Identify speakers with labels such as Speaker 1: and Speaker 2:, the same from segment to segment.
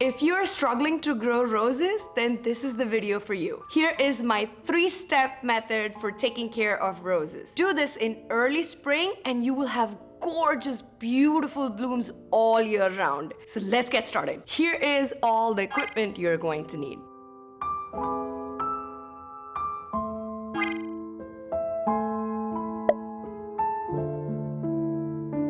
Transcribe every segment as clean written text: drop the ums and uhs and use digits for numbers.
Speaker 1: If you're struggling to grow roses, then this is the video for you. Here is my 3-step method for taking care of roses. Do this in early spring and you will have gorgeous, beautiful blooms all year round. So let's get started. Here is all the equipment you're going to need.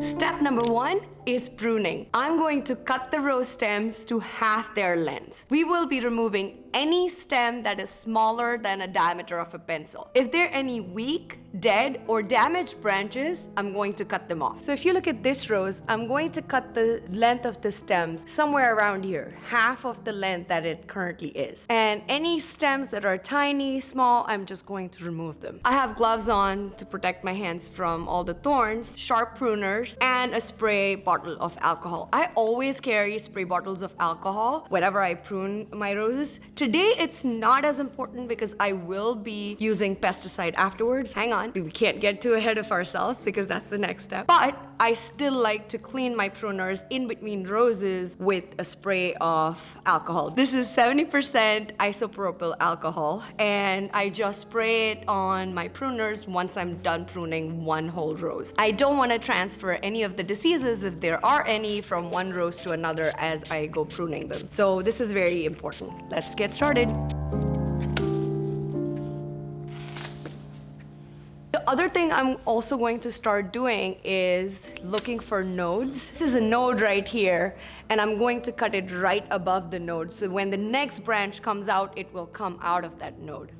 Speaker 1: Step number 1 is pruning. I'm going to cut the rose stems to half their length. We will be removing any stem that is smaller than a diameter of a pencil. If there are any weak, dead, or damaged branches, I'm going to cut them off. So if you look at this rose, I'm going to cut the length of the stems somewhere around here, half of the length that it currently is. And any stems that are tiny, small, I'm just going to remove them. I have gloves on to protect my hands from all the thorns, sharp pruners, and a spray bottle of alcohol. I always carry spray bottles of alcohol whenever I prune my roses. Today, it's not as important because I will be using pesticide afterwards. Hang on, we can't get too ahead of ourselves because that's the next step. But I still like to clean my pruners in between roses with a spray of alcohol. This is 70% isopropyl alcohol, and I just spray it on my pruners once I'm done pruning one whole rose. I don't want to transfer any of the diseases, if there are any, from one rose to another as I go pruning them. So this is very important. Let's get started. The other thing I'm also going to start doing is looking for nodes. This is a node right here, and I'm going to cut it right above the node. So when the next branch comes out, it will come out of that node.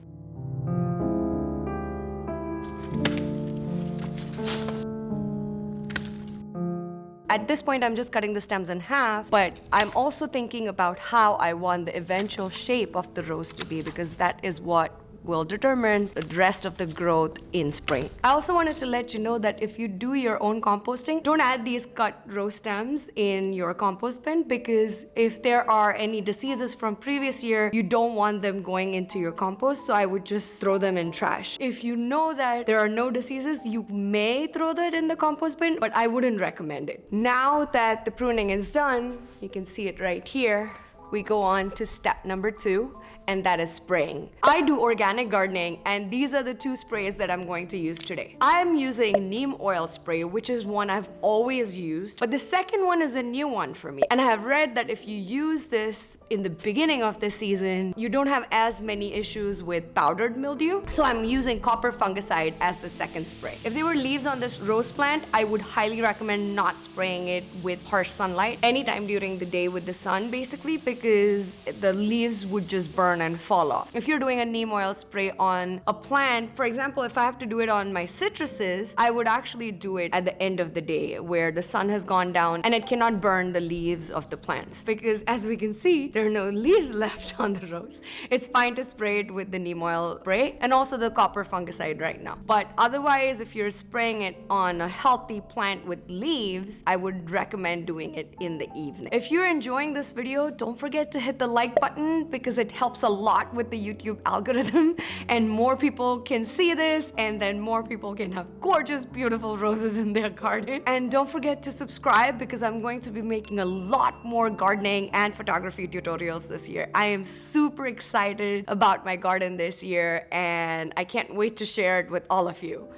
Speaker 1: At this point, I'm just cutting the stems in half, but I'm also thinking about how I want the eventual shape of the rose to be, because that is what will determine the rest of the growth in spring. I also wanted to let you know that if you do your own composting, don't add these cut rose stems in your compost bin, because if there are any diseases from previous year, you don't want them going into your compost, so I would just throw them in trash. If you know that there are no diseases, you may throw that in the compost bin, but I wouldn't recommend it. Now that the pruning is done, you can see it right here, we go on to step number 2, and that is spraying. I do organic gardening, and these are the 2 sprays that I'm going to use today. I am using neem oil spray, which is one I've always used, but the second one is a new one for me. And I have read that if you use this in the beginning of the season, you don't have as many issues with powdered mildew. So I'm using copper fungicide as the second spray. If there were leaves on this rose plant, I would highly recommend not spraying it with harsh sunlight anytime during the day with the sun, basically, because the leaves would just burn and fall off. If you're doing a neem oil spray on a plant, for example, if I have to do it on my citruses, I would actually do it at the end of the day where the sun has gone down and it cannot burn the leaves of the plants, because as we can see, there are no leaves left on the rose. It's fine to spray it with the neem oil spray and also the copper fungicide right now. But otherwise, if you're spraying it on a healthy plant with leaves, I would recommend doing it in the evening. If you're enjoying this video, don't forget to hit the like button, because it helps a lot with the YouTube algorithm, and more people can see this, and then more people can have gorgeous, beautiful roses in their garden. And don't forget to subscribe, because I'm going to be making a lot more gardening and photography tutorials this year. I am super excited about my garden this year, and I can't wait to share it with all of you.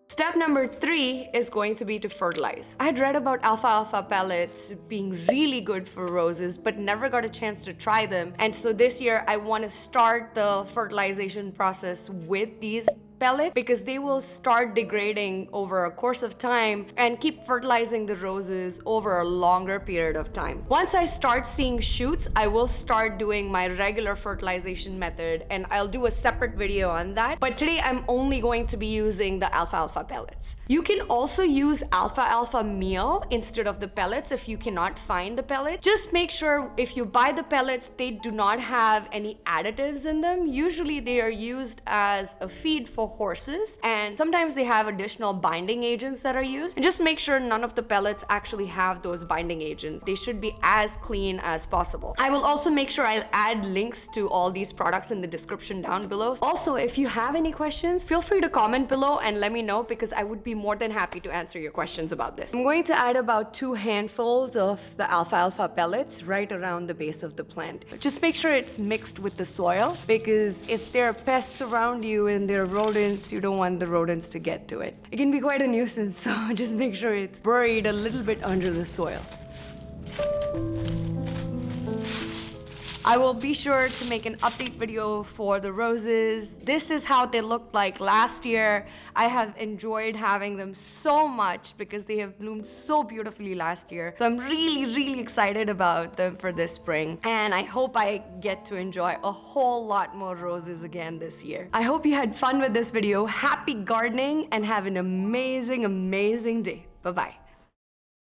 Speaker 1: Step number 3 is going to be to fertilize. I had read about alfalfa pellets being really good for roses, but never got a chance to try them. And so this year I want to start the fertilization process with these pellet, because they will start degrading over a course of time and keep fertilizing the roses over a longer period of time. Once I start seeing shoots, I will start doing my regular fertilization method, and I'll do a separate video on that. But today I'm only going to be using the alfalfa pellets. You can also use alfalfa meal instead of the pellets if you cannot find the pellet. Just make sure if you buy the pellets, they do not have any additives in them. Usually they are used as a feed for horses, and sometimes they have additional binding agents that are used. And just make sure none of the pellets actually have those binding agents. They should be as clean as possible. I will also make sure I'll add links to all these products in the description down below. Also, if you have any questions, feel free to comment below and let me know, because I would be more than happy to answer your questions about this. I'm going to add about 2 handfuls of the alfalfa pellets right around the base of the plant. Just make sure it's mixed with the soil, because if there are pests around you and there are rodents, you don't want the rodents to get to it. It can be quite a nuisance, so just make sure it's buried a little bit under the soil. I will be sure to make an update video for the roses. This is how they looked like last year. I have enjoyed having them so much because they have bloomed so beautifully last year. So I'm really excited about them for this spring. And I hope I get to enjoy a whole lot more roses again this year. I hope you had fun with this video. Happy gardening and have an amazing day. Bye-bye.